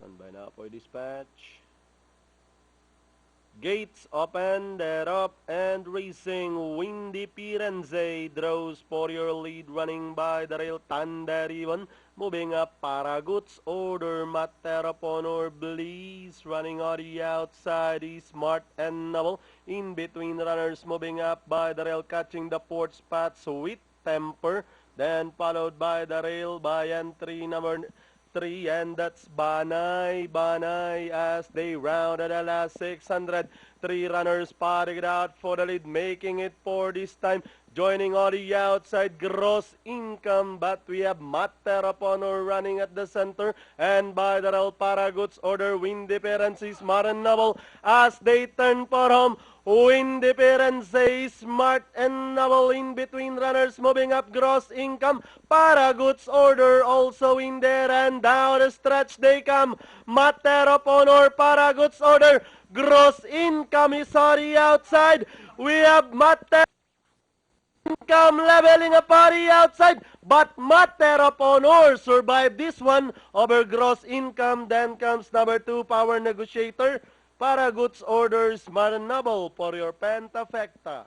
Standby na for dispatch. Gates open, they're up and racing. Windy Pirenze draws for your lead, running by the rail. Thunder even moving up. Paraguts order. Materaponor Blaze running on the outside. Is Smart and Noble in between runners, moving up by the rail, catching the fourth spot. Sweet Temper, then followed by the rail by entry number 3, and that's Banay as they rounded the last 600. 3 runners spotting it out for the lead, making it for this time. Joining on the outside, Gross Income, but we have Materaponor running at the center, and by the rail, Paraguts order. Windy Pirenze, Smart and Noble as they turn for home. Windy Pirenze, Smart and Noble in between runners, moving up. Gross Income, Paraguts order also in there, and down the stretch they come. Materaponor, Paraguts order. Gross Income is on the outside. We have Materaponor Income leveling up on the outside, but Materaponor survived this one over Gross Income. Then comes number 2, Power Negotiator. Paraguts orders Smart and Noble for your Pentafecta.